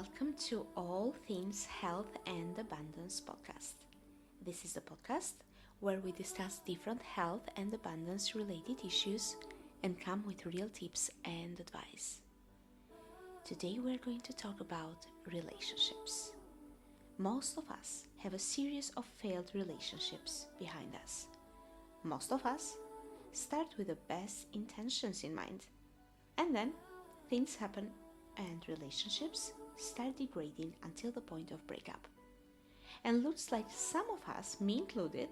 Welcome to All Things Health and Abundance podcast. This is the podcast where we discuss different health and abundance related issues and come with real tips and advice. Today we're going to talk about relationships. Most of us have a series of failed relationships behind us. Most of us start with the best intentions in mind, and then things happen and relationships start degrading until the point of breakup. And looks like some of us, me included,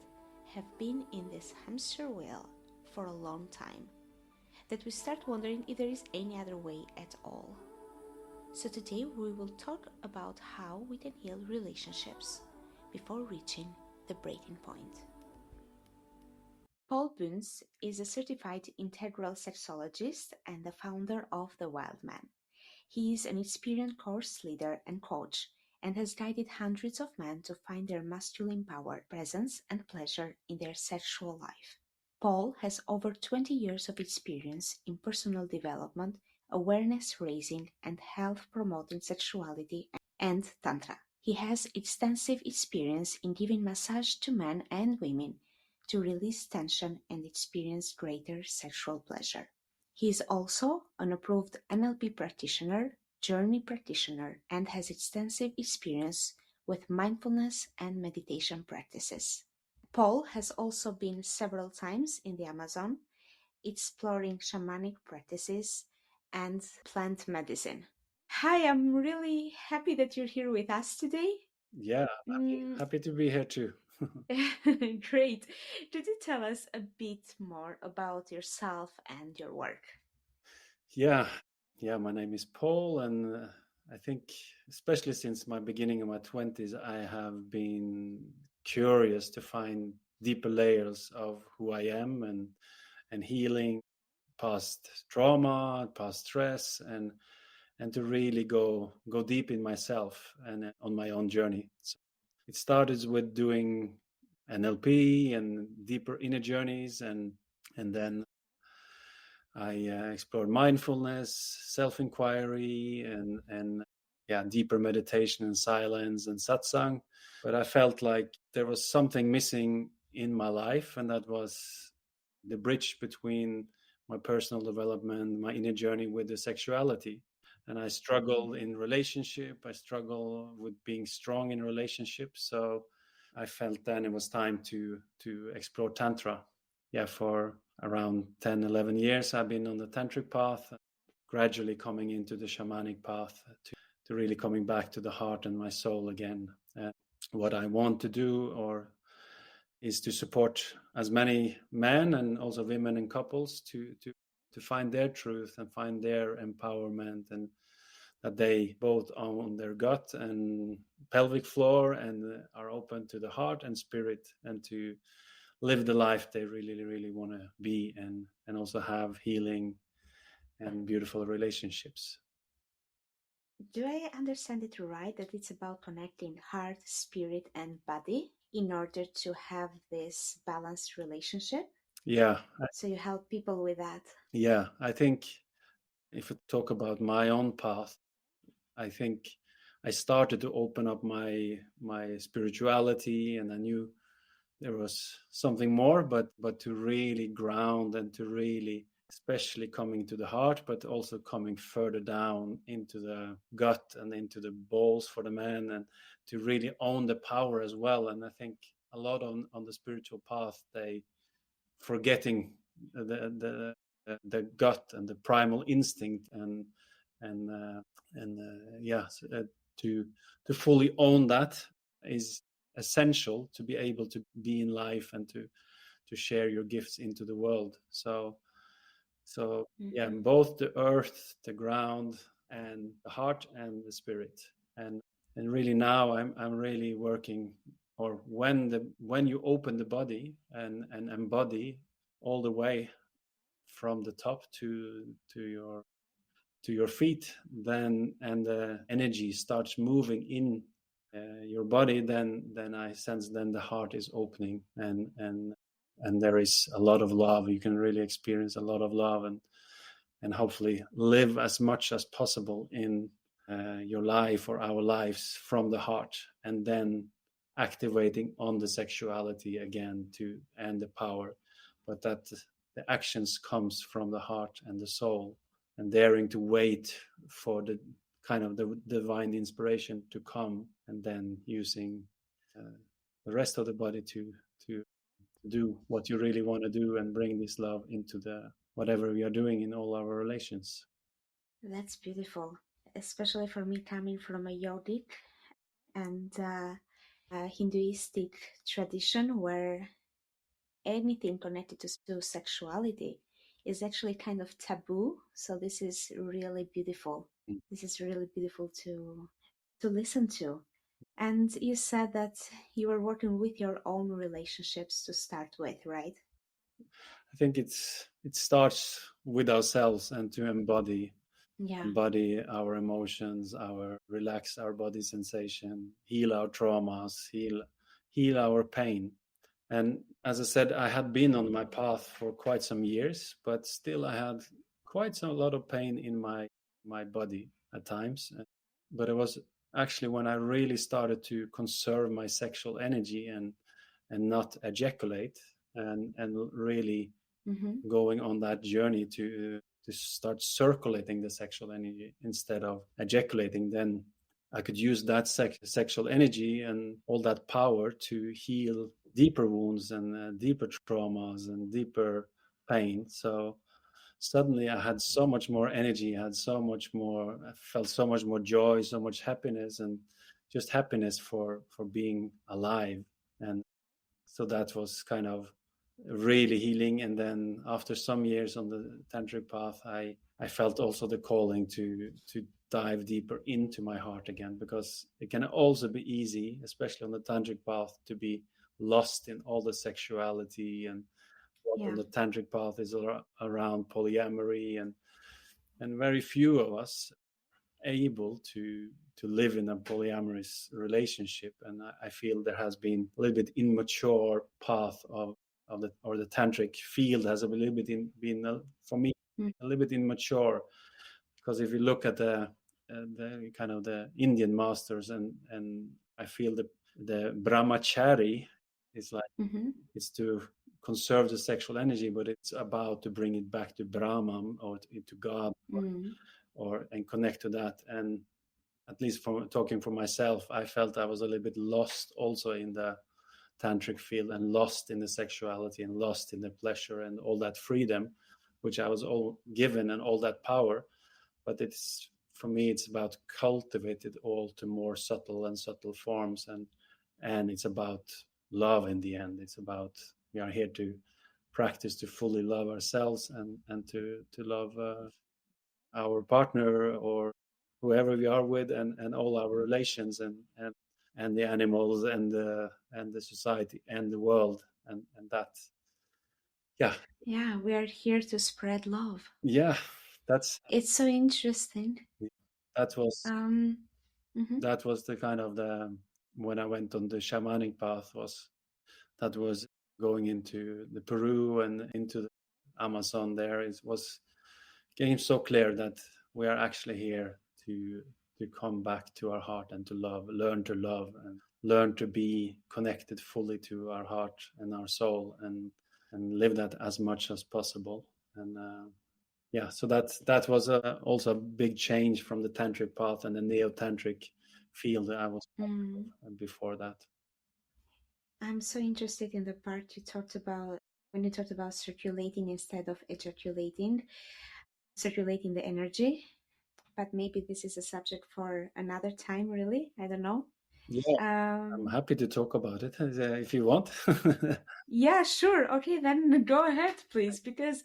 have been in this hamster wheel for a long time, that we start wondering if there is any other way at all. So today we will talk about how we can heal relationships before reaching the breaking point. Pål Buntz is a certified integral sexologist and the founder of the Wildman. He is an experienced course leader and coach and has guided hundreds of men to find their masculine power, presence, and pleasure in their sexual life. Pål has over 20 years of experience in personal development, awareness raising, and health promoting sexuality and tantra. He has extensive experience in giving massage to men and women to release tension and experience greater sexual pleasure. He is also an approved NLP practitioner, journey practitioner, and has extensive experience with mindfulness and meditation practices. Pål has also been several times in the Amazon, exploring shamanic practices and plant medicine. Hi, I'm really happy that you're here with us today. Yeah, happy to be here too. Great. Could you tell us a bit more about yourself and your work? Yeah, my name is Paul, and I think especially since my beginning of my 20s, I have been curious to find deeper layers of who I am and healing past trauma, past stress, and to really go deep in myself and on my own journey. So it started with doing NLP and deeper inner journeys, and then I explored mindfulness, self-inquiry, and deeper meditation and silence and satsang. But I felt like there was something missing in my life, and that was the bridge between my personal development, my inner journey with the sexuality. And I struggle in relationship. I struggle with being strong in relationships. So I felt then it was time to explore tantra. Yeah, for around 10, 11 years, I've been on the tantric path, gradually coming into the shamanic path to really coming back to the heart and my soul again. What I want to do is to support as many men and also women and couples to find their truth and find their empowerment, and that they both own their gut and pelvic floor and are open to the heart and spirit, and to live the life they really, really want to be, and also have healing and beautiful relationships. Do I understand it right that it's about connecting heart, spirit, and body in order to have this balanced relationship? Yeah. So you help people with that? Yeah, I think if we talk about my own path, I think I started to open up my spirituality, and I knew there was something more, but to really ground and to really, especially coming to the heart, but also coming further down into the gut and into the balls for the man, and to really own the power as well. And I think a lot on the spiritual path, they forgetting the gut and the primal instinct, to fully own that is essential to be able to be in life and to share your gifts into the world. So yeah, both the earth, the ground, and the heart and the spirit, and really now I'm really working, or when you open the body and embody all the way from the top to your feet, then, and the energy starts moving in your body, then I sense then the heart is opening, and there is a lot of love. You can really experience a lot of love, and hopefully live as much as possible in your life or our lives from the heart, and then activating on the sexuality again to and the power, but that the actions comes from the heart and the soul, and daring to wait for the kind of the divine inspiration to come, and then using uh, the rest of the body to do what you really want to do and bring this love into the whatever we are doing in all our relations. That's beautiful, especially for me coming from a yogic and Hinduistic tradition where anything connected to sexuality is actually kind of taboo. So this is really beautiful. This is really beautiful to listen to. And you said that you were working with your own relationships to start with, right? I think it starts with ourselves, and to Yeah. embody our emotions, our relax our body sensation, heal our traumas, heal our pain. And as I said, I had been on my path for quite some years, but still I had quite a lot of pain in my body at times. But it was actually when I really started to conserve my sexual energy and not ejaculate, and really Mm-hmm. going on that journey to start circulating the sexual energy instead of ejaculating, then I could use that sexual energy and all that power to heal deeper wounds and deeper traumas and deeper pain. So suddenly I had so much more energy, I had so much more, I felt so much more joy, so much happiness, and just happiness for being alive. And so that was kind of really healing. And then after some years on the tantric path, I felt also the calling to dive deeper into my heart again, because it can also be easy, especially on the tantric path, to be lost in all the sexuality, and what on Yeah. the tantric path is around polyamory, and very few of us able to live in a polyamorous relationship. And I feel there has been a little bit immature path of the, or the tantric field has a little bit been for me Mm. a little bit immature, because if you look at the kind of the Indian masters, and I feel the brahmachari is like, Mm-hmm. it's to conserve the sexual energy, but it's about to bring it back to Brahman, or to God, Mm. or and connect to that. And at least from talking for myself, I felt I was a little bit lost also in the tantric field, and lost in the sexuality, and lost in the pleasure and all that freedom, which I was all given, and all that power. But it's, for me, it's about cultivate it all to more subtle and subtle forms, and it's about love in the end. It's about, we are here to practice to fully love ourselves, and to love our partner, or whoever we are with, and all our relations, and the animals, and the society and the world, and that, yeah. Yeah, we are here to spread love. Yeah, that's It's so interesting. that was Um, mhm, that was the kind of the, when I went on the shamanic path, was that was going into the Peru and into the Amazon. There it was getting so clear that we are actually here to come back to our heart, and to love, and learn to be connected fully to our heart and our soul, and live that as much as possible. And yeah, so that was also a big change from the tantric path and the neo-tantric field that I was mm. before that. I'm so interested in the part you talked about when you talked about circulating instead of ejaculating, circulating the energy. But maybe this is a subject for another time, really. I don't know. Yeah, I'm Um, happy to talk about it if you want. yeah, sure. Okay, then go ahead, please, because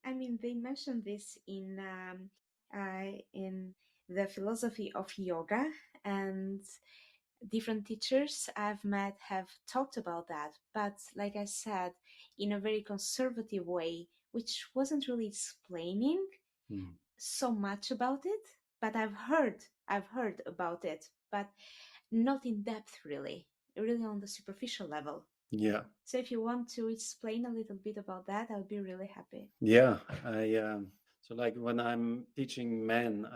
I mean they mentioned this in the philosophy of yoga, and different teachers I've met have talked about that. But like I said, in a very conservative way, which wasn't really explaining Mm. so much about it. But I've heard about it, but not in depth, really on the superficial level. Yeah, So if you want to explain a little bit about that, I'll be really happy. yeah. I So like when I'm teaching men,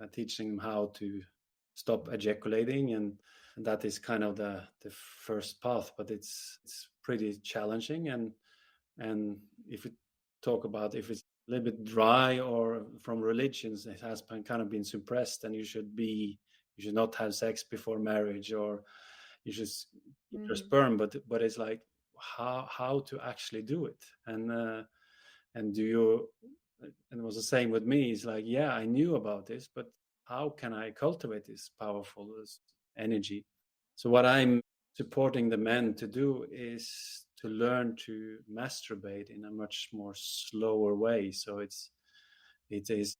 I'm teaching them how to stop ejaculating, and that is kind of the first path, but it's pretty challenging. And if we talk about if it's a little bit dry or from religions, it has been kind of been suppressed, and you should not have sex before marriage, or you should keep your sperm. But it's like how to actually do it, and do you, and it was the same with me. It's like, yeah, I knew about this, but how can I cultivate this powerful energy? So what I'm supporting the men to do is to learn to masturbate in a much more slower way. So it is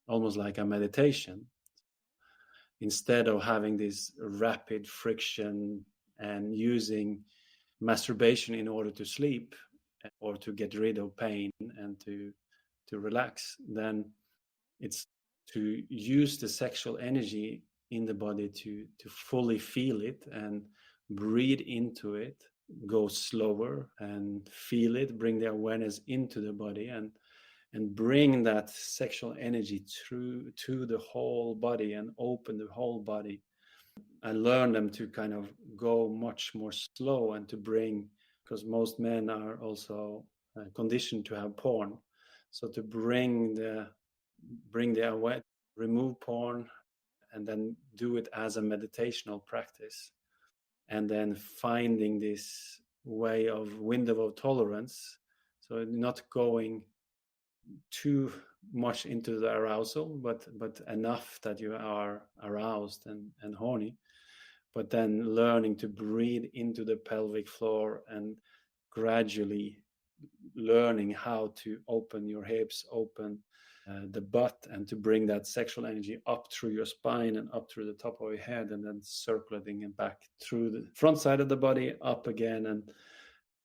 almost like a meditation. Instead of having this rapid friction and using masturbation in order to sleep or to get rid of pain and to relax, then it's to use the sexual energy in the body to fully feel it and breathe into it, go slower and feel it, bring the awareness into the body, and bring that sexual energy through to the whole body and open the whole body. I learned them to kind of go much more slow and to bring, because most men are also conditioned to have porn. So to bring the aware, remove porn, and then do it as a meditational practice, and then finding this way of window of tolerance. So not going too much into the arousal, but enough that you are aroused and horny, but then learning to breathe into the pelvic floor and gradually learning how to open your hips, open the butt, and to bring that sexual energy up through your spine and up through the top of your head, and then circulating it back through the front side of the body up again,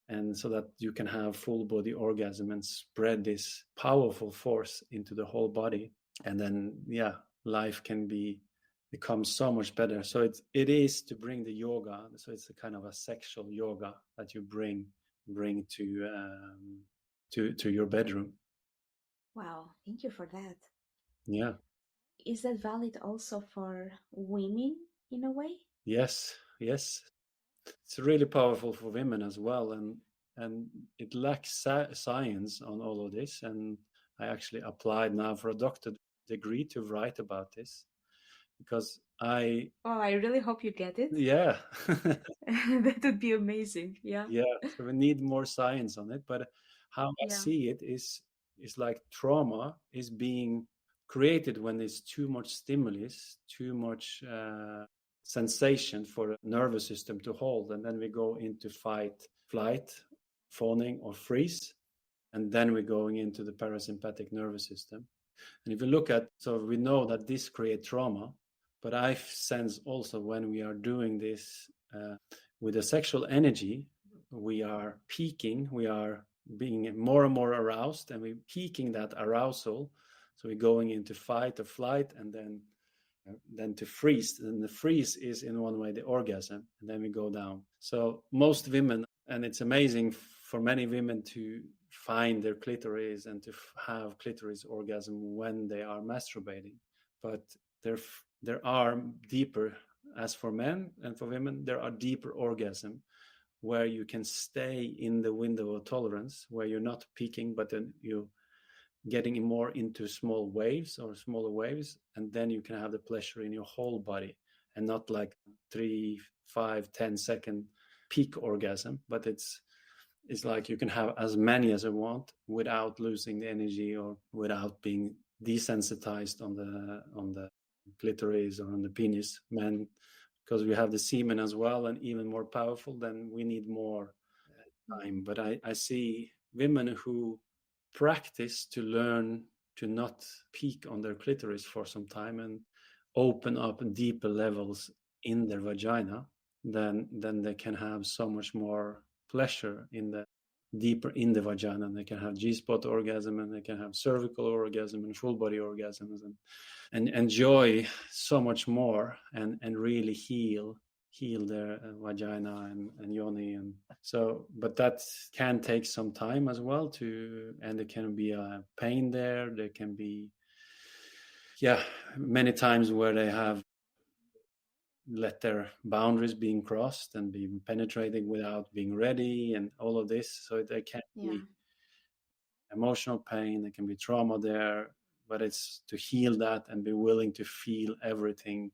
and so that you can have full body orgasm and spread this powerful force into the whole body. And then, yeah, life can become so much better. So it is to bring the yoga. So it's a kind of a sexual yoga that you bring to your bedroom. Wow, thank you for that. Yeah. Is that valid also for women in a way? Yes. It's really powerful for women as well, and it lacks science on all of this. And I actually applied now for a doctorate degree to write about this, because I really hope you get it. Yeah. That would be amazing. Yeah. Yeah, so we need more science on it. But how I see it is like trauma is being created when there's too much stimulus, too much sensation for the nervous system to hold, and then we go into fight, flight, fawning, or freeze, and then we're going into the parasympathetic nervous system. And if you look at, so we know that this creates trauma, but I sense also when we are doing this with the sexual energy, we are peaking, we are being more and more aroused, and we're peaking that arousal. So we're going into fight or flight, and then to freeze. And the freeze is in one way the orgasm, and then we go down. So most women, and it's amazing for many women to find their clitoris and to have clitoris orgasm when they are masturbating. But there are deeper, as for men and for women, there are deeper orgasm where you can stay in the window of tolerance, where you're not peaking, but then you getting more into small waves or smaller waves, and then you can have the pleasure in your whole body, and not like 3, 5, 10-second peak orgasm, but it's like you can have as many as you want without losing the energy or without being desensitized on the clitoris or on the penis. Men, because we have the semen as well, and even more powerful, then we need more time. But I see women who practice to learn to not peak on their clitoris for some time and open up deeper levels in their vagina, then they can have so much more pleasure in the deeper in the vagina, and they can have G-spot orgasm, and they can have cervical orgasm and full body orgasms, and enjoy so much more and really heal heal their vagina and yoni. And so, but that can take some time as well and there can be a pain there. There can be, many times where they have let their boundaries being crossed and being penetrating without being ready and all of this. So there can be emotional pain, there can be trauma there, but it's to heal that and be willing to feel everything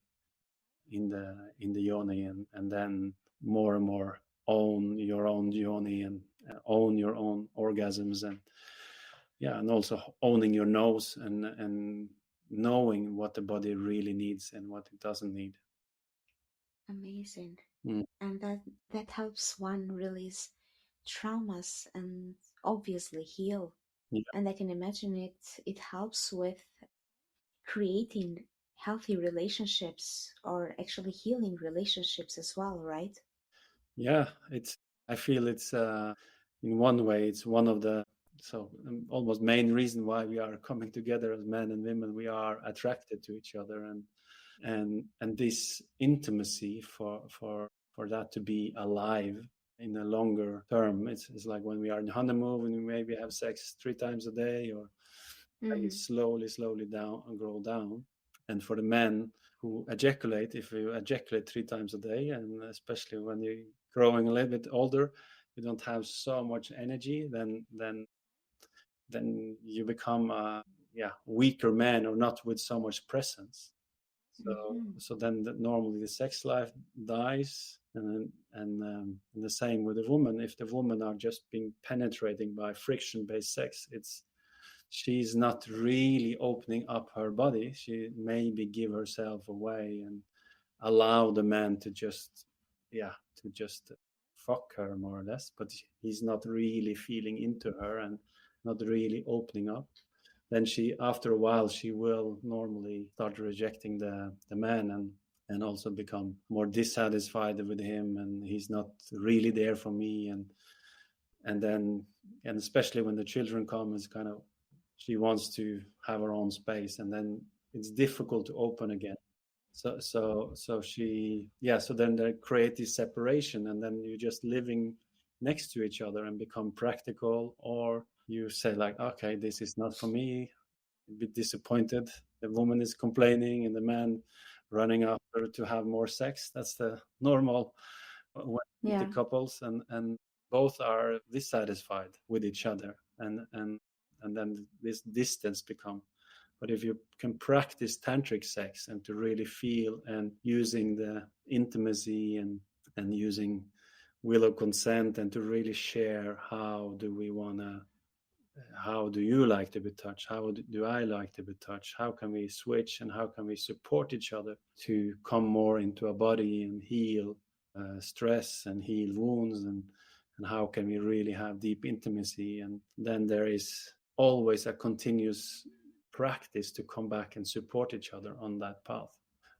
in the yoni, and then more and more own your own yoni and own your own orgasms, and also owning your nose and knowing what the body really needs and what it doesn't need. Amazing. And that helps one release traumas and obviously heal. Yeah. And I can imagine it helps with creating healthy relationships or actually healing relationships as well, right? Yeah, I feel it's in one way it's one of the almost main reason why we are coming together as men and women. We are attracted to each other, and this intimacy for that to be alive in a longer term. It's like when we are in honeymoon, when we maybe have sex 3 times a day, or like it slowly down and grow down. And for the men who ejaculate, if you ejaculate 3 times a day, and especially when you're growing a little bit older, you don't have so much energy, then you become a weaker man, or not with so much presence. So then normally the sex life dies, and the same with the woman. If the woman are just being penetrating by friction-based sex, she's not really opening up her body. She maybe give herself away and allow the man to just fuck her more or less, but he's not really feeling into her and not really opening up. Then after a while, she will normally start rejecting the man, and also become more dissatisfied with him, and he's not really there for me. And especially when the children come, it's kind of, she wants to have her own space, and then it's difficult to open again. So then they create this separation, and then you're just living next to each other and become practical, or you say like, okay, this is not for me, a bit disappointed. The woman is complaining and the man running after to have more sex. That's the normal way with the couples, and both are dissatisfied with each other, and then this distance become. But if you can practice tantric sex and to really feel, and using the intimacy and using will of consent, and to really share, how do you like to be touched? How do I like to be touched? How can we switch, and how can we support each other to come more into a body and heal stress and heal wounds, and how can we really have deep intimacy? And then there is always a continuous practice to come back and support each other on that path,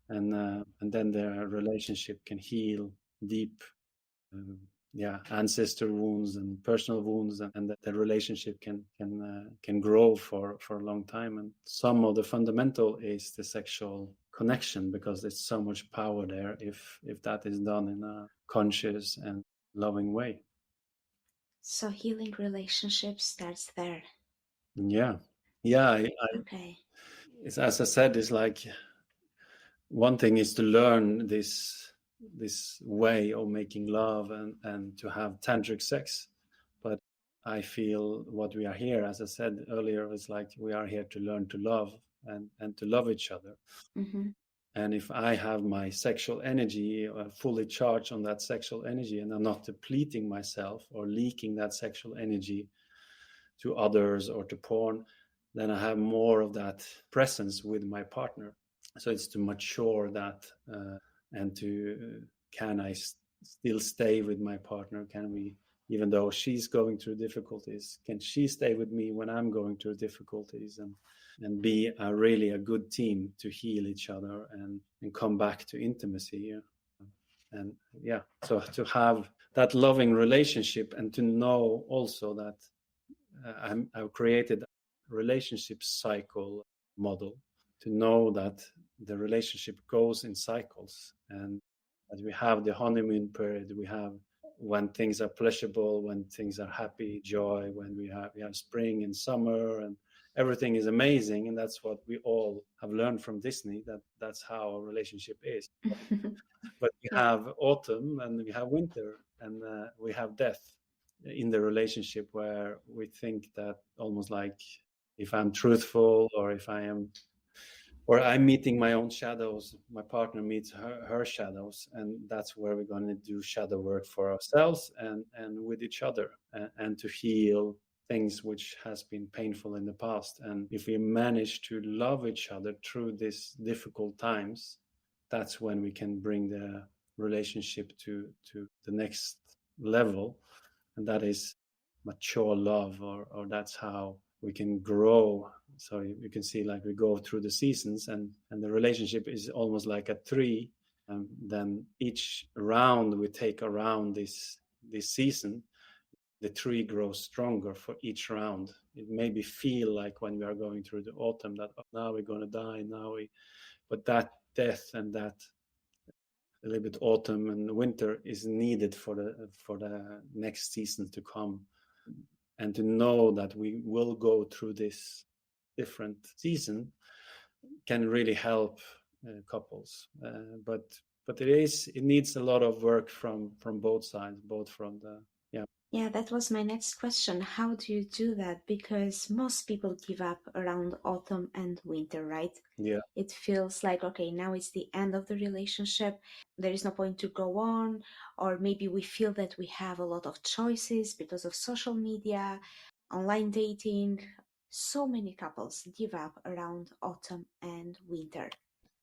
and then their relationship can heal deep ancestor wounds and personal wounds, and that the relationship can grow for a long time. And some of the fundamental is the sexual connection, because there's so much power there if that is done in a conscious and loving way. So healing relationships starts there. Okay. As I said, it's like, one thing is to learn this way of making love and to have tantric sex, but I feel what we are here, as I said earlier, is like we are here to learn to love and to love each other. And if I have my sexual energy fully charged on that sexual energy, and I'm not depleting myself or leaking that sexual energy to others or to porn, then I have more of that presence with my partner. So it's to mature that, and to, can I still stay with my partner? Can we, even though she's going through difficulties, can she stay with me when I'm going through difficulties, and be really a good team to heal each other and come back to intimacy. And so to have that loving relationship, and to know also that I've created a relationship cycle model, to know that the relationship goes in cycles, and that we have the honeymoon period, we have when things are pleasurable, when things are happy, joy, when we have spring and summer, and everything is amazing, and that's what we all have learned from Disney, that's how a relationship is. But we Yeah. have autumn and we have winter, and we have death in the relationship, where we think that almost like if I'm truthful, or if I'm meeting my own shadows, my partner meets her shadows, and that's where we're going to do shadow work for ourselves and with each other, and to heal things which has been painful in the past. And if we manage to love each other through these difficult times, that's when we can bring the relationship to the next level, and that is mature love, or that's how we can grow. So you can see, like, we go through the seasons, and the relationship is almost like a tree, and then each round we take around this season, the tree grows stronger for each round. It maybe feel like when we are going through the autumn that, oh, now we're going to die, but that death and that a little bit autumn and winter is needed for the next season to come, and to know that we will go through this different season can really help couples. But it needs a lot of work from both sides, both from the Yeah, that was my next question. How do you do that? Because most people give up around autumn and winter, right? yeah It feels like, okay, now it's the end of the relationship. There is no point to go on. Or maybe we feel that we have a lot of choices because of social media, online dating. So many couples give up around autumn and winter.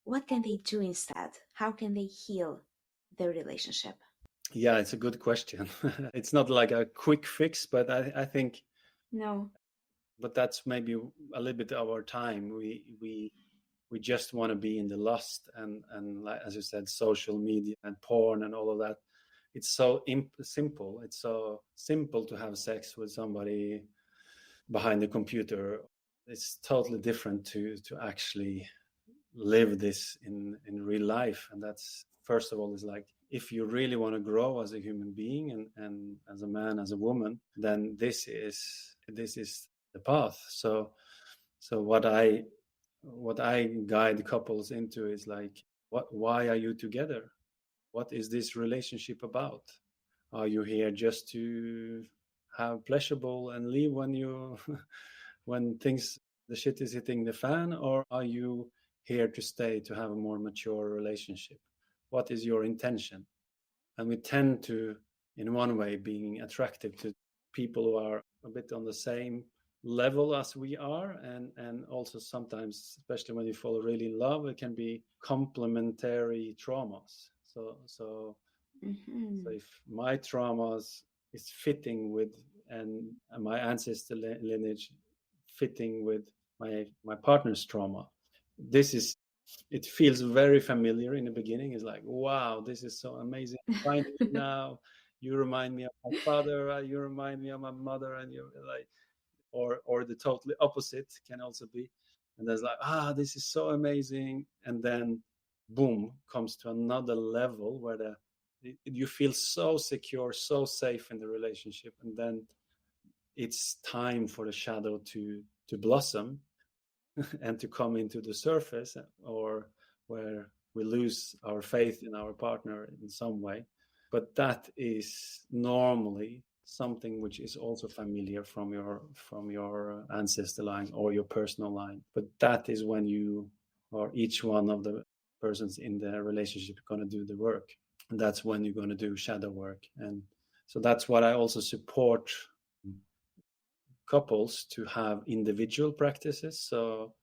What can they do instead? How can they heal their relationship? yeah it's a good question. It's not like a quick fix, but I think, No. but that's maybe a little bit of our time. We just want to be in the lust, and like, as you said, social media and porn and all of that. It's so simple. It's so simple to have sex with somebody behind the computer. It's totally different to actually live this in real life. And that's, first of all, is like, if you really want to grow as a human being, and as a man, as a woman, then this is the path. So what I guide couples into is like, why are you together? What is this relationship about? Are you here just to have pleasurable and leave when you when the shit is hitting the fan, or are you here to stay, to have a more mature relationship? What is your intention? And we tend to, in one way, being attractive to people who are a bit on the same level as we are, and also sometimes, especially when you fall really in love, it can be complementary traumas. So Mm-hmm. if my traumas is fitting with, and my ancestor lineage fitting with my partner's trauma, this is it feels very familiar in the beginning. It's like, wow, this is so amazing. Finding you now, you remind me of my father, you remind me of my mother, and you're like, or the totally opposite can also be. And there's like, this is so amazing, and then boom, comes to another level where you feel so secure, so safe in the relationship, and then it's time for the shadow to blossom and to come into the surface, or where we lose our faith in our partner in some way. But that is normally something which is also familiar from your ancestor line or your personal line. But that is when you, or each one of the persons in the relationship, going to do the work. And that's when you're going to do shadow work. And so that's what I also support couples to have individual practices. So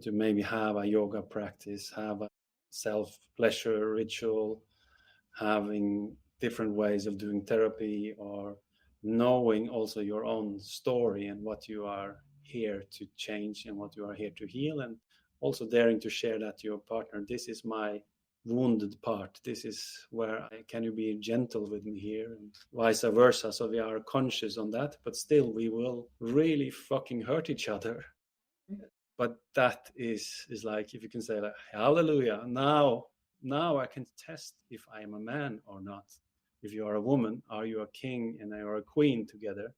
to maybe have a yoga practice, have a self pleasure ritual, having different ways of doing therapy, or knowing also your own story and what you are here to change and what you are here to heal, and also daring to share that to your partner. This is my wounded part. This is where can you be gentle with me here, and vice versa. So we are conscious on that, but still we will really fucking hurt each other. But that is like, if you can say, like, hallelujah, now now I can test if I am a man or not. If you are a woman, are you a king and you are a queen together,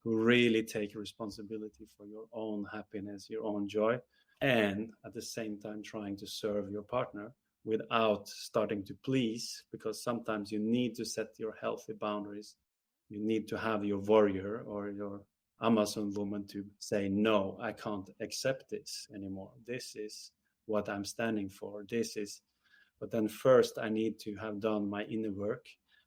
who really take responsibility for your own happiness, your own joy, and at the same time trying to serve your partner without starting to please, because sometimes you need to set your healthy boundaries. You need to have your warrior or your Amazon woman to say, no, I can't accept this anymore. This is what I'm standing for. But then first I need to have done my inner work.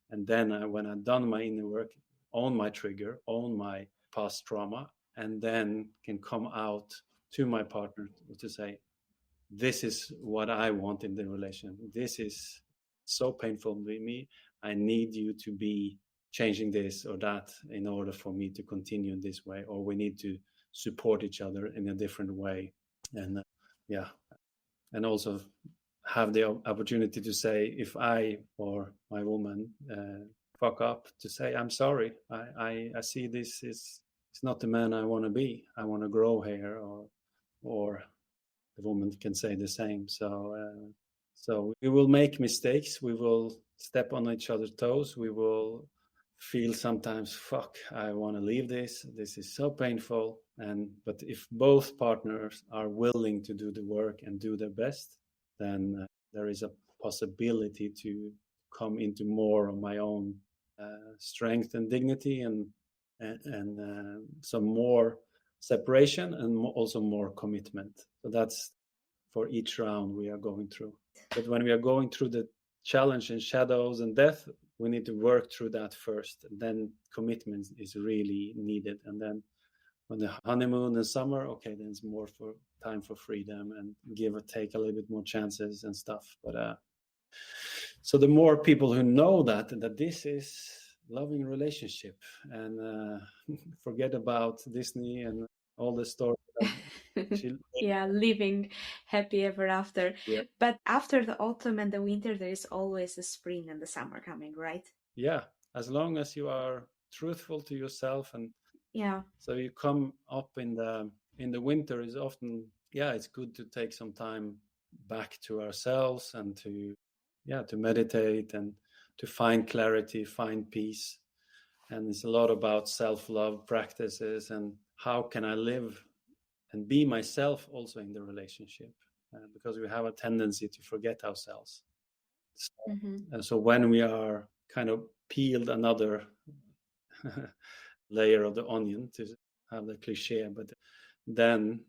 And then when I've done my inner work, own my trigger, own my past trauma, and then can come out to my partner to say, this is what I want in the relation. This is so painful with me. I need you to be changing this or that in order for me to continue this way, or we need to support each other in a different way. And yeah, and also have the opportunity to say, if I or my woman fuck up, to say, I'm sorry. I see this is it's not the man I want to be. I want to grow here, or the woman can say the same. So we will make mistakes. We will step on each other's toes. We will feel sometimes, fuck, I want to leave this. This is so painful. But if both partners are willing to do the work and do their best, then there is a possibility to come into more of my own strength and dignity, and some more separation and also more commitment. So that's for each round we are going through. But when we are going through the challenge and shadows and death, we need to work through that first. And then commitment is really needed. And then when the honeymoon and summer, okay, then it's more for time for freedom and give or take a little bit more chances and stuff. But so the more people who know that this is loving relationship, and forget about Disney and all the stories. Yeah, living happy ever after. Yeah. But after the autumn and the winter, there is always the spring and the summer coming, right? Yeah, as long as you are truthful to yourself, and yeah, so you come up in the winter is often, it's good to take some time back to ourselves and to meditate and to find clarity, find peace. And it's a lot about self-love practices and how can I live and be myself also in the relationship, because we have a tendency to forget ourselves. And so when we are kind of peeled another layer of the onion, to have the cliche, but then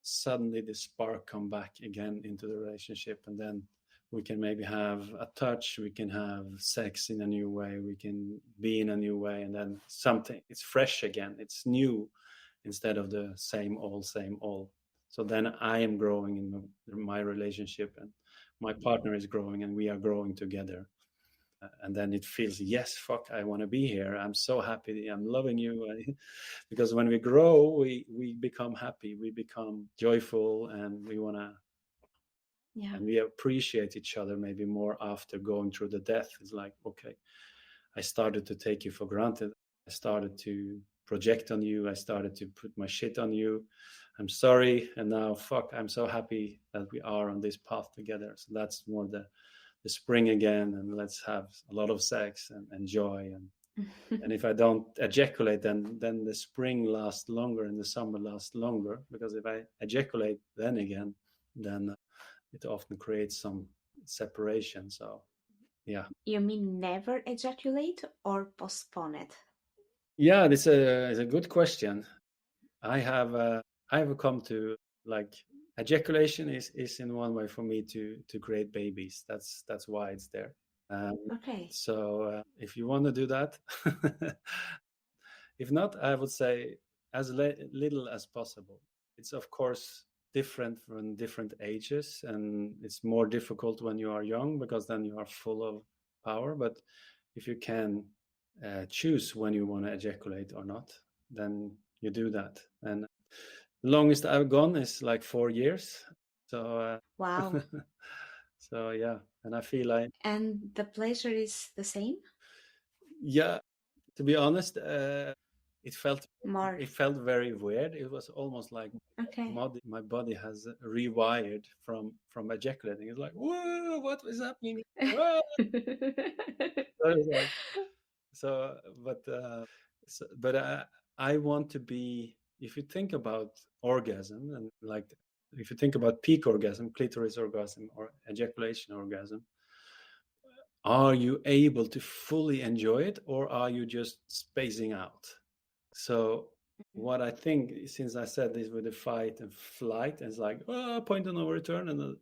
suddenly the spark come back again into the relationship, and then we can maybe have a touch, we can have sex in a new way, we can be in a new way, and then something, it's fresh again, it's new instead of the same old. So then I am growing in my relationship, and my partner is growing, and we are growing together. And then it feels, yes, fuck, I want to be here. I'm so happy. I'm loving you. Because when we grow, we become happy. We become joyful, and we want to, and we appreciate each other maybe more after going through the death. It's like, okay, I started to take you for granted. I started to project on you. I started to put my shit on you. I'm sorry. And now, fuck, I'm so happy that we are on this path together. So that's more the spring again, and let's have a lot of sex and joy. And if I don't ejaculate, then the spring lasts longer and the summer lasts longer, because if I ejaculate then again, then it often creates some separation. So yeah. You mean never ejaculate or postpone it? Yeah, this is a good question. I have come to, like, ejaculation is in one way for me to create babies. That's why it's there. Okay. So if you want to do that, if not, I would say as little as possible. It's of course different from different ages, and it's more difficult when you are young, because then you are full of power. But if you can choose when you want to ejaculate or not, then you do that. And the longest I've gone is like 4 years. So wow. So yeah, and I feel like, and the pleasure is the same? Yeah, to be honest, it felt More. it felt very weird. It was almost like Okay. my body has rewired from ejaculating. It's like, whoa, what is happening? Whoa! So it's like, so, but I want to be. If you think about orgasm and like, if you think about peak orgasm, clitoris orgasm, or ejaculation orgasm, are you able to fully enjoy it, or are you just spacing out? So what I think, since I said this with the fight and flight, it's like, point of no return, and then,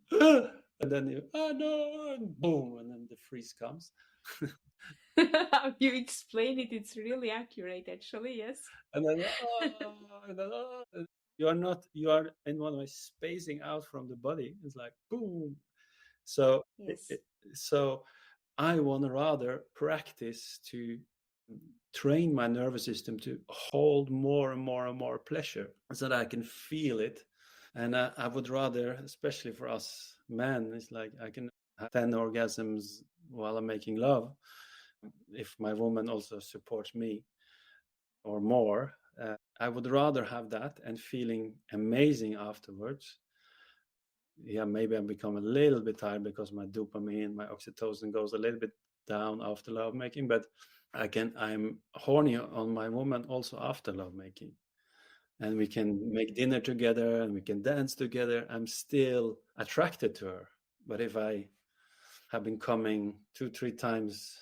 and then you, no, and boom, and then the freeze comes. How you explain it, it's really accurate, actually, yes. And then, and then, you are in one way spacing out from the body. It's like, boom. So, Yes. so I want to rather practice to train my nervous system to hold more and more and more pleasure so that I can feel it. And I would rather, especially for us men, it's like I can have 10 orgasms while I'm making love if my woman also supports me, or more. I would rather have that and feeling amazing afterwards. Yeah, maybe I become a little bit tired because my dopamine, my oxytocin goes a little bit down after lovemaking, but I'm horny on my woman also after lovemaking. And we can make dinner together and we can dance together. I'm still attracted to her. But if I have been coming 2-3 times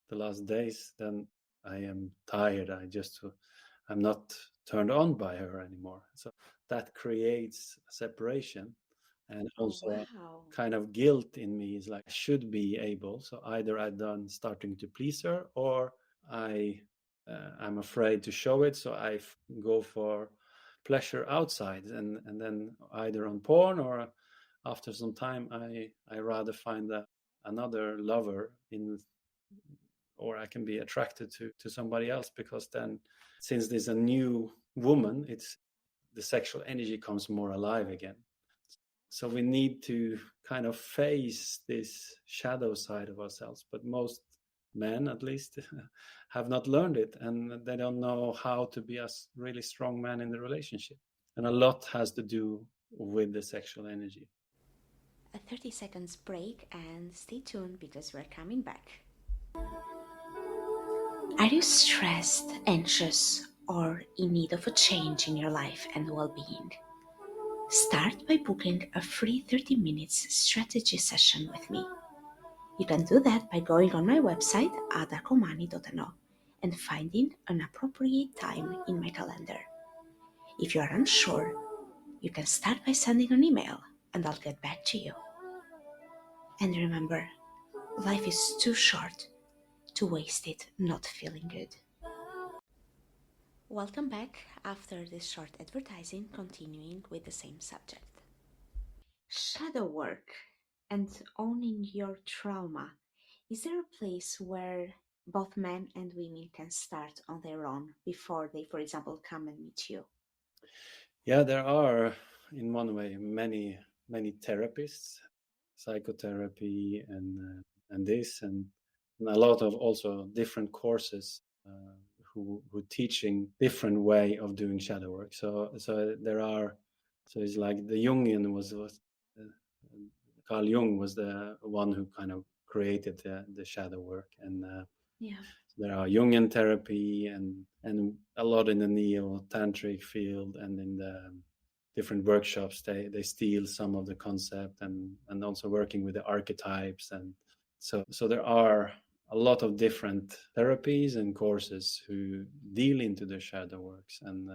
the last days, then I am tired. I'm not turned on by her anymore. So that creates a separation, and Oh, also wow. kind of guilt in me is like, I should be able. So either I'm done starting to please her, or I'm afraid to show it. So I go for pleasure outside, and then either on porn, or after some time, I rather find another lover in, or I can be attracted to somebody else, because then, since there's a new woman, it's the sexual energy comes more alive again. So we need to kind of face this shadow side of ourselves, but most men, at least, have not learned it, and they don't know how to be a really strong man in the relationship. And a lot has to do with the sexual energy. A 30 seconds break and stay tuned because we're coming back. Are you stressed, anxious, or in need of a change in your life and well being? Start by booking a free 30 minutes strategy session with me. You can do that by going on my website, adakomani.no, and finding an appropriate time in my calendar. If you are unsure, you can start by sending an email and I'll get back to you. And remember, life is too short to waste it not feeling good. Welcome back after this short advertising, continuing with the same subject. Shadow work and owning your trauma. Is there a place where both men and women can start on their own before they, for example, come and meet you? Yeah, there are, in one way, many therapists, psychotherapy, and this, and a lot of also different courses who teaching different way of doing shadow work. So there are, so it's like the Jungian was Carl Jung was the one who kind of created the shadow work, and Yeah. there are Jungian therapy and a lot in the neo tantric field, and in the different workshops they steal some of the concept, and also working with the archetypes, and so there are a lot of different therapies and courses who deal into the shadow works. And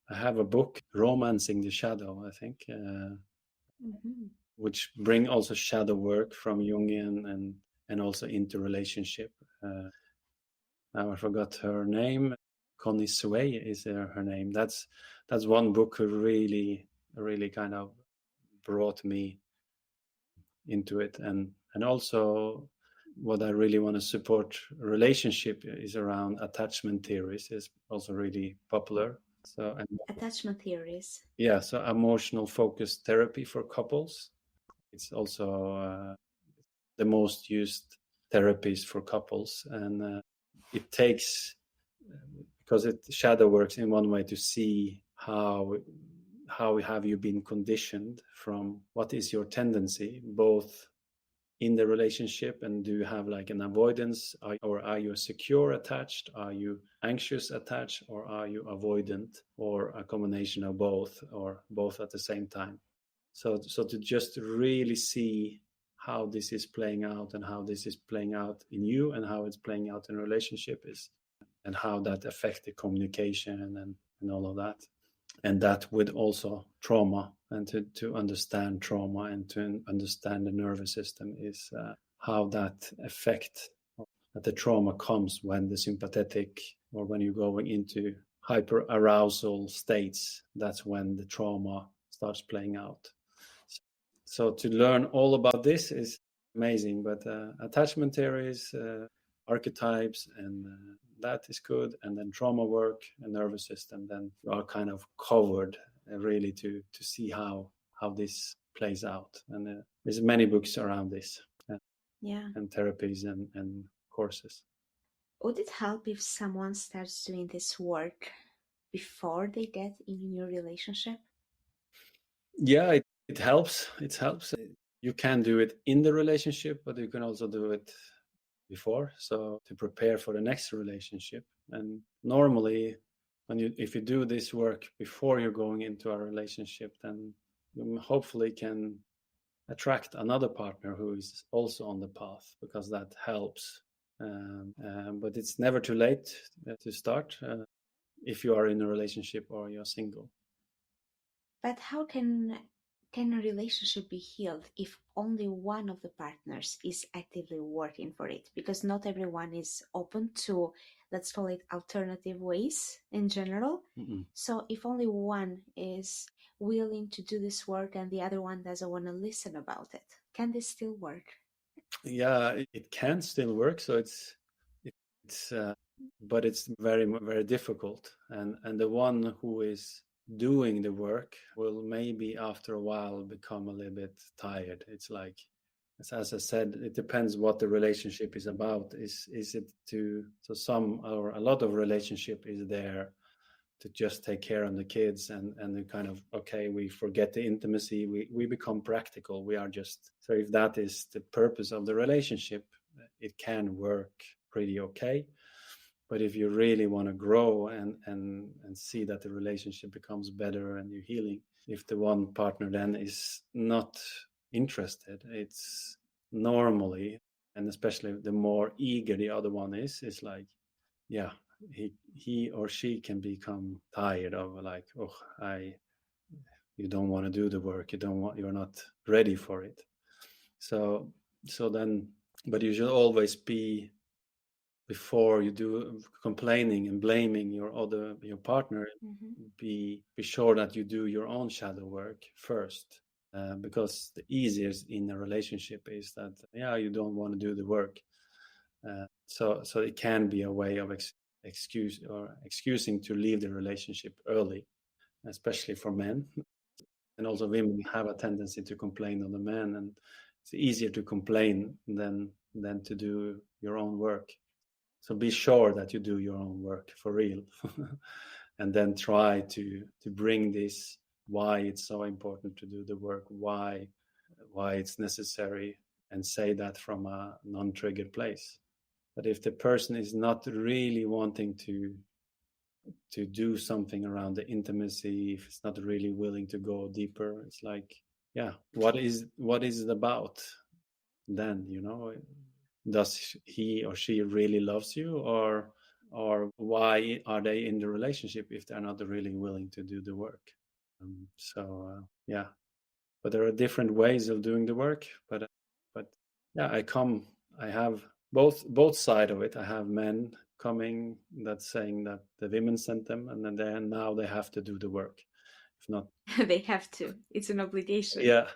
I have a book, Romancing the Shadow, I think, Mm-hmm. which bring also shadow work from Jungian and also into relationship. Now I forgot her name. Connie Sway is her name. That's one book who really kind of brought me into it, and also what I really want to support relationship is around attachment theories, is also really popular. So, and Attachment theories. yeah, so emotional focused therapy for couples. It's also the most used therapies for couples, and it takes, because it shadow works in one way to see how have you been conditioned from what is your tendency, both in the relationship, and do you have like an avoidance, or are you secure attached, are you anxious attached, or are you avoidant, or a combination of both, or both at the same time. So to just really see how this is playing out, and how this is playing out in you, and how it's playing out in a relationship, is, and how that affects the communication and all of that. And that with also trauma, and to understand trauma and to understand the nervous system, is how that effect, that the trauma comes when the sympathetic, or when you're going into hyper arousal states. That's when the trauma starts playing out. So to learn all about this is amazing, but attachment theories, archetypes, and that is good. And then trauma work and nervous system, then you are kind of covered really to see how this plays out. And there's many books around this, and therapies and courses. Would it help if someone starts doing this work before they get in a new relationship? Yeah, it helps. It helps. You can do it in the relationship, but you can also do it before, so to prepare for the next relationship. And normally, if you do this work before you're going into a relationship, then you hopefully can attract another partner who is also on the path, because that helps. But it's never too late to start if you are in a relationship or you're single. But how can a relationship be healed if only one of the partners is actively working for it? Because not everyone is open to, let's call it, alternative ways in general. Mm-mm. So if only one is willing to do this work and the other one doesn't want to listen about it, can this still work? Yeah, it can still work. So it's but it's very, very difficult. And the one who is doing the work will maybe after a while become a little bit tired. It's like, as I said, it depends what the relationship is about. Is it so some, or a lot of relationship is there to just take care of the kids, and then kind of, okay, we forget the intimacy, we become practical, we are just, so if that is the purpose of the relationship, it can work pretty okay. But if you really want to grow and see that the relationship becomes better and you're healing, if the one partner then is not interested, it's normally, and especially the more eager the other one is like, yeah, he or she can become tired of, like, you don't want to do the work, you're not ready for it. So then, but you should always be, before you do complaining and blaming your partner, be sure that you do your own shadow work first, because the easiest in a relationship is that, you don't want to do the work. So it can be a way of excusing to leave the relationship early, especially for men. And also women have a tendency to complain on the men, and it's easier to complain than to do your own work. So be sure that you do your own work for real. And then try to bring this, why it's so important to do the work, why it's necessary, and say that from a non-triggered place. But if the person is not really wanting to do something around the intimacy, if it's not really willing to go deeper, it's like, what is it about then? Does he or she really loves you, or why are they in the relationship if they're not really willing to do the work? But there are different ways of doing the work. But I have both side of it. I have men coming that's saying that the women sent them, and then now they have to do the work. If not, they have to. It's an obligation. Yeah.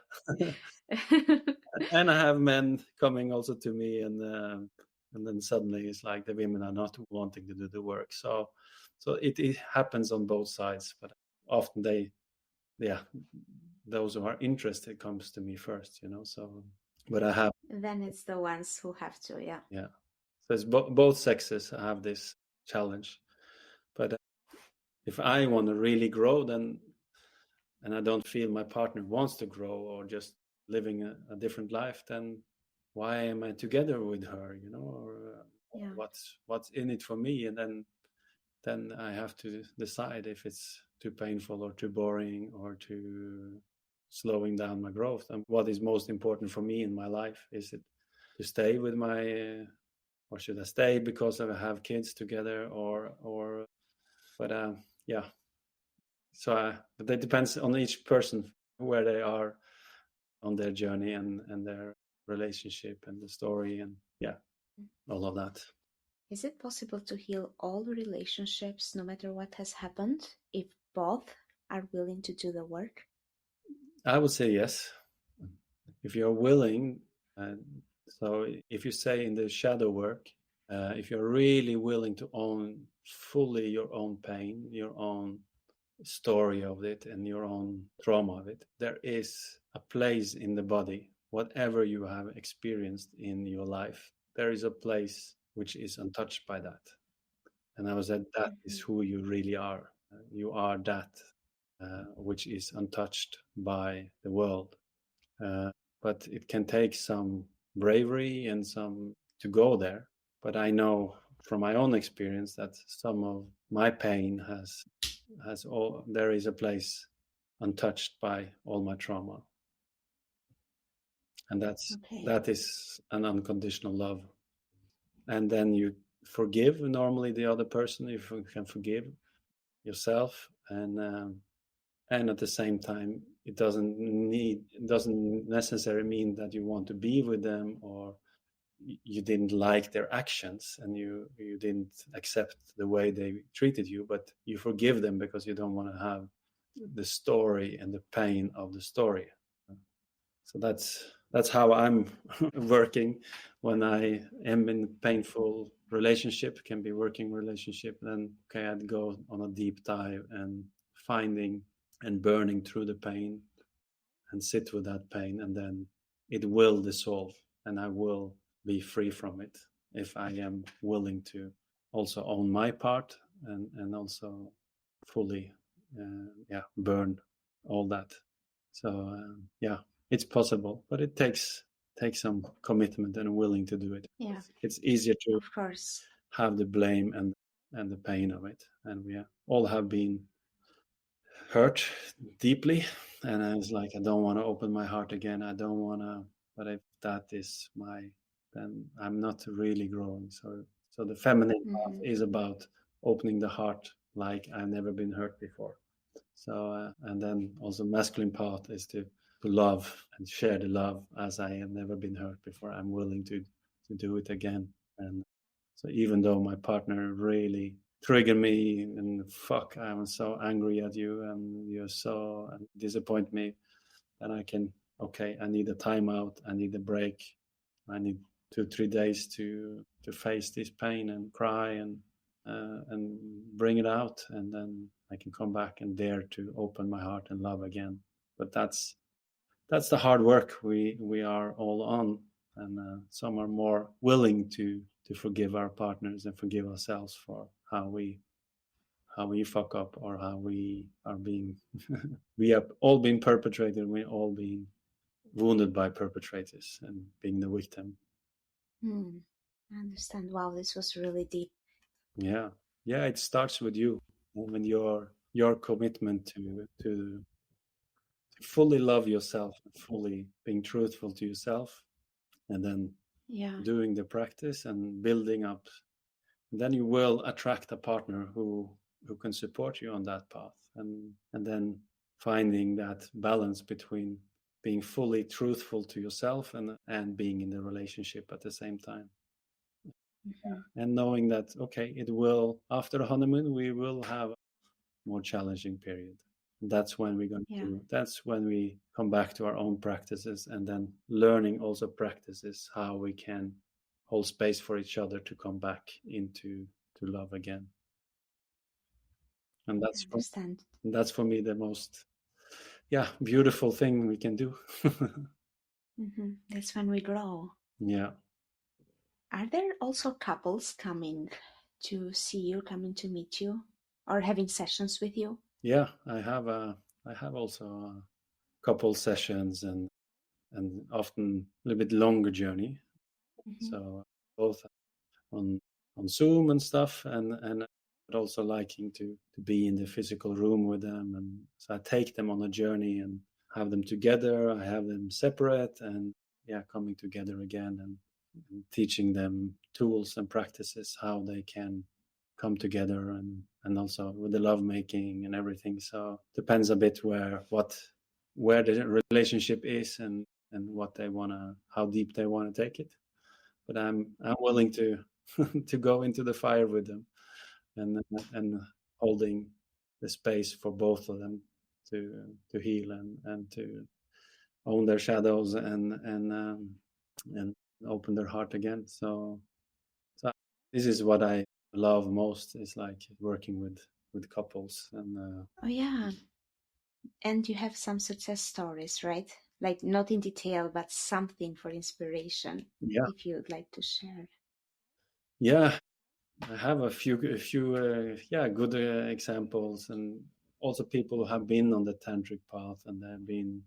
And I have men coming also to me, and then suddenly it's like the women are not wanting to do the work. So it happens on both sides, but often those who are interested comes to me first, so, but I have, then it's the ones who have to. so it's both sexes have this challenge. But if I want to really grow, then, and I don't feel my partner wants to grow or just living a different life, then why am I together with her, or Yeah. what's in it for me? And then I have to decide if it's too painful or too boring or too slowing down my growth. And what is most important for me in my life? Is it to stay with my, or should I stay because I have kids together, but yeah. So, but that depends on each person where they are on their journey and their relationship and the story and yeah, all of that. Is it possible to heal all relationships no matter what has happened if both are willing to do the work? I would say yes, if you're willing. Uh, so if you say in the shadow work, if you're really willing to own fully your own pain, your own story of it, and your own trauma of it, there is a place in the body, whatever you have experienced in your life, there is a place which is untouched by that. And I was said that is Mhm. who you really are. You are that which is untouched by the world. But it can take some bravery and some to go there. But I know from my own experience that some of my pain has all, there is a place untouched by all my trauma, and Okay. that is an unconditional love. And then you forgive normally the other person if you can forgive yourself, and at the same time it doesn't necessarily mean that you want to be with them, or you didn't like their actions and you didn't accept the way they treated you, but you forgive them because you don't want to have the story and the pain of the story. So that's how I'm working when I am in painful relationship, can be working relationship. Then okay, I'd go on a deep dive and finding and burning through the pain and sit with that pain, and then it will dissolve and I will be free from it if I am willing to also own my part and also fully burn all that. So yeah, it's possible, but it takes some commitment and willing to do it. Yeah, It's easier to of course. have the blame and the pain of it, and we all have been hurt deeply, and I was like, I don't want to open my heart again. I don't want to. But if that is my, then I'm not really growing. So the feminine path Hmm. is about opening the heart like I've never been hurt before. So and then also masculine path is to love and share the love as I have never been hurt before. I'm willing to do it again. And so even though my partner really trigger me and fuck, I'm so angry at you and you're so disappoint me, then I can, okay, I need a timeout, I need a break, I need 2 3 days to face this pain and cry and bring it out, and then I can come back and dare to open my heart and love again. But that's the hard work we are all on, and some are more willing to forgive our partners and forgive ourselves for how we fuck up, or how we are being we have all been perpetrated, we all been wounded by perpetrators and being the victim. Hmm. I understand. Wow, this was really deep. Yeah, yeah, it starts with you, when your commitment to fully love yourself, fully being truthful to yourself, and then Yeah. doing the practice and building up. And then you will attract a partner who can support you on that path, and then finding that balance between being fully truthful to yourself and being in the relationship at the same time, Hmm. and knowing that okay, it will, after the honeymoon we will have a more challenging period. Yeah. That's when we come back to our own practices, and then learning also practices how we can hold space for each other to come back into to love again. And I that's understand. for me the most beautiful thing we can do. That's when we grow. Yeah. Are there also couples coming to see you, coming to meet you? or having sessions with you? Yeah, I have also a couple sessions and often a little bit longer journey. Mm-hmm. So both on Zoom and stuff, and but also liking to be in the physical room with them. And so I take them on a journey and have them together. I have them separate, and coming together again and teaching them tools and practices how they can come together, and also with the love making and everything. So depends a bit where the relationship is and what they wanna, how deep they wanna take it. But I'm willing to to go into the fire with them, and holding the space for both of them to heal and to own their shadows and open their heart again. So this is what I love most, is like working with couples. And Oh, yeah. And you have some success stories, right? Like not in detail, but something for inspiration, yeah, if you'd like to share. yeah, I have a few good examples, and also people who have been on the tantric path and they've been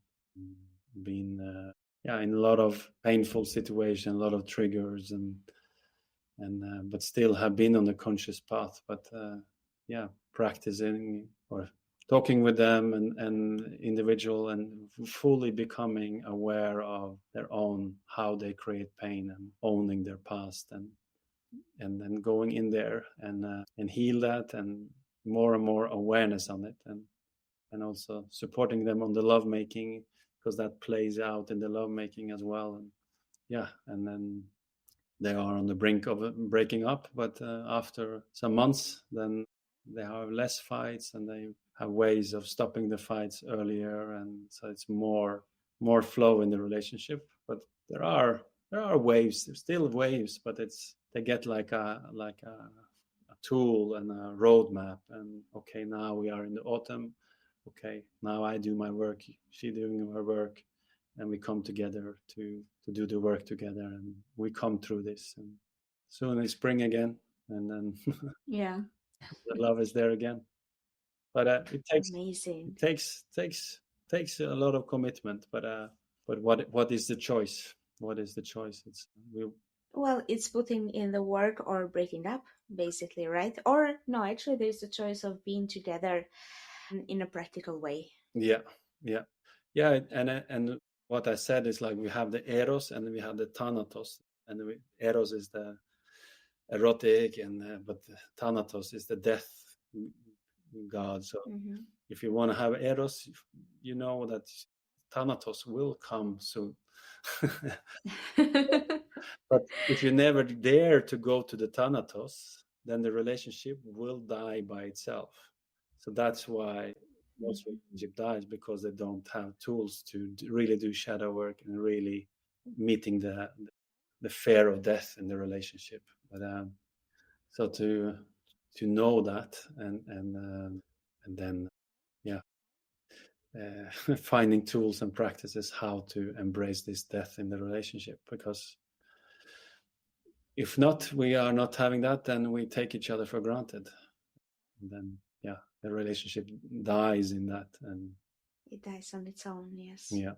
in a lot of painful situations, a lot of triggers, and but still have been on the conscious path. But practicing or talking with them and individual and fully becoming aware of their own, how they create pain, and owning their past, and then going in there and heal that, and more awareness on it, and also supporting them on the love making, because that plays out in the love making as well. And and then they are on the brink of breaking up, but after some months, then they have less fights and they have ways of stopping the fights earlier, and so it's more flow in the relationship. But there are waves, there's still waves, but they get like a tool and a roadmap. And okay, now we are in the autumn. Okay, now I do my work, she doing her work, and we come together to do the work together, and we come through this. And soon is spring again, and then Yeah. the love is there again. But it takes Amazing. it takes takes takes a lot of commitment. But what is the choice? What is the choice? It's we Well, it's putting in the work or breaking up, basically, right? Or no, actually, there's the choice of being together in a practical way. yeah yeah yeah. And what I said is, like, we have the eros and we have the thanatos, and eros is the erotic, and but thanatos is the death god. So Mm-hmm. if you want to have eros, you know that thanatos will come soon. But if you never dare to go to the thanatos, then the relationship will die by itself. So that's why most Mhm. relationship dies, because they don't have tools to really do shadow work and really meeting the fear of death in the relationship. But so to know that, and then yeah finding tools and practices how to embrace this death in the relationship. Because if not, we are not having that, then we take each other for granted, and then the relationship dies in that. And It dies on its own, yes. yeah,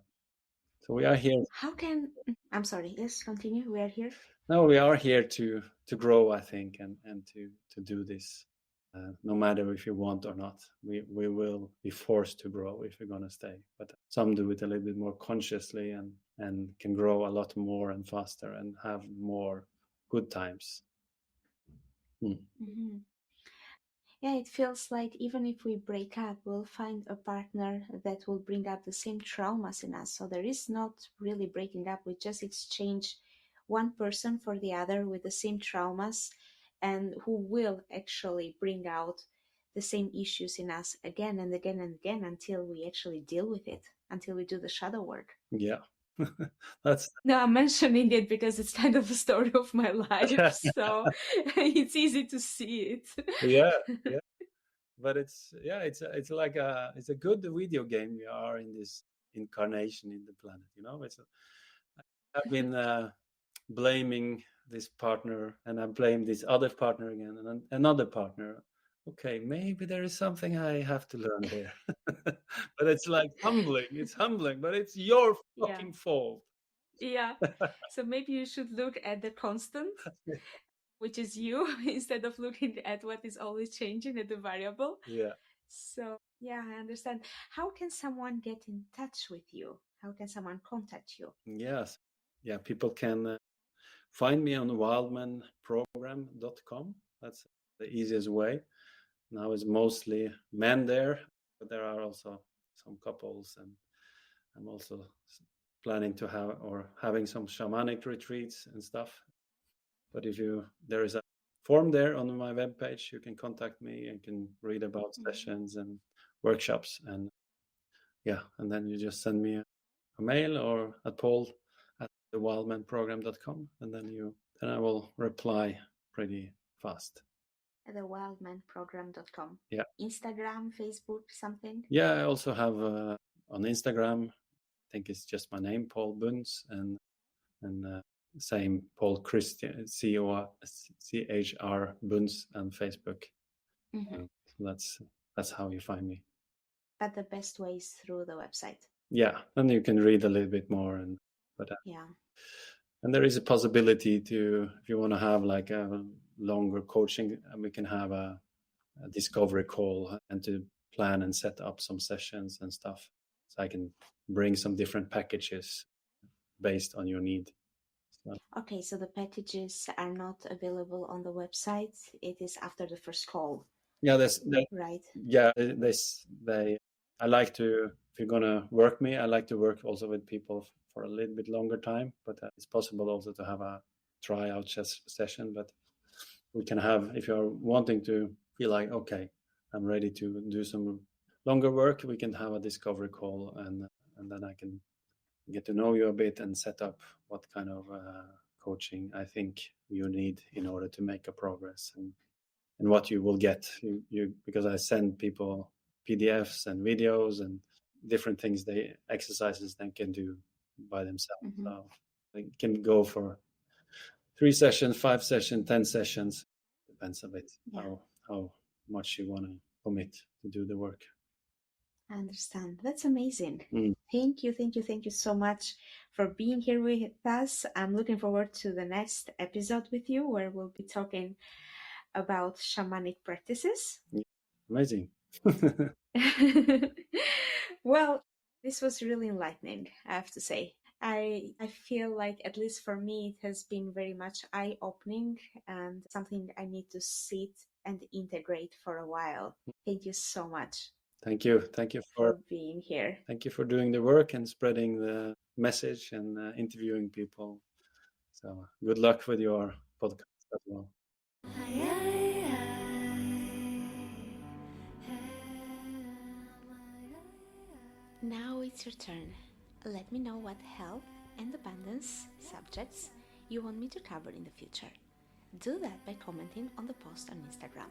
so we are here. How can I'm sorry, yes, continue. We are here. No, we are here to grow, I think, and to do this. No matter if you want or not, we will be forced to grow if we're going to stay. But some do it a little bit more consciously, and can grow a lot more and faster and have more good times. Hmm. Yeah, it feels like even if we break up, we'll find a partner that will bring up the same traumas in us. So there is not really breaking up, we just exchange one person for the other with the same traumas, and who will actually bring out the same issues in us again and again and again until we actually deal with it, until we do the shadow work. Yeah, that's No, I'm mentioning it because it's kind of the story of my life, so it's easy to see yeah, it. yeah. But it's like it's a good video game. We are in this incarnation in the planet. I've been blaming this partner, and I blame this other partner again, and another partner. okay, maybe there is something I have to learn here. But it's like humbling. It's humbling, but it's your Yeah. fucking fault. Yeah. So maybe you should look at the constant, which is you, instead of looking at what is always changing at the variable. Yeah. So, yeah, I understand. How can someone get in touch with you? How can someone contact you? Yes. Yeah, people can find me on wildmanprogram.com. That's the easiest way. Now it's mostly men there, but there are also some couples, and I'm also planning to have or having some shamanic retreats and stuff. But there is a form there on my webpage. You can contact me and can read about sessions and workshops, and yeah, and then you just send me a mail or at Paul@thewildmanprogram.com, and then I will reply pretty fast. At the wildmanprogram.com. Yeah. Instagram, Facebook, something? Yeah, I also have on Instagram, I think it's just my name, Pål Buntz, and same Paul Christian, CHR Buntz, and Facebook. So that's how you find me. But the best way is through the website. Yeah, and you can read a little bit more, yeah. And there is a possibility to, if you want to have like a longer coaching, we can have a discovery call and to plan and set up some sessions and stuff. So I can bring some different packages based on your need. Okay, so the packages are not available on the website. It is after the first call. Yeah, right. Yeah, I like to, if you're gonna work me, I like to work also with people for a little bit longer time, but it's possible also to have a tryout session. But we can have, if you're wanting to feel like, okay, I'm ready to do some longer work, we can have a discovery call, and then I can get to know you a bit and set up what kind of coaching I think you need in order to make a progress, and what you will get. Because I send people PDFs and videos and different things, exercises they can do by themselves. So they can go for 3 sessions, 5 sessions, 10 sessions. Depends a bit how much you want to commit to do the work. I understand. That's amazing. Thank you so much for being here with us. I'm looking forward to the next episode with you, where we'll be talking about shamanic practices. Amazing. Well, this was really enlightening, I have to say. I feel like, at least for me, it has been very much eye-opening and something I need to sit and integrate for a while. Thank you so much. Thank you for being here. Thank you for doing the work and spreading the message and interviewing people. So good luck with your podcast as well. Now it's your turn. Let me know what health and abundance subjects you want me to cover in the future. Do that by commenting on the post on Instagram.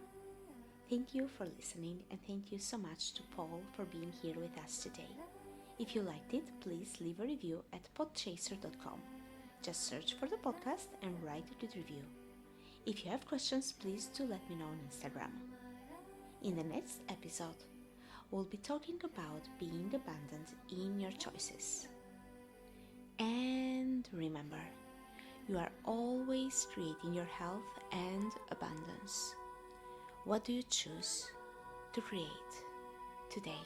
Thank you for listening, and thank you so much to Paul for being here with us today. If you liked it, please leave a review at podchaser.com. Just search for the podcast and write a good review. If you have questions, please do let me know on Instagram. In the next episode, we'll be talking about being abundant in your choices. And remember, you are always creating your health and abundance. What do you choose to create today?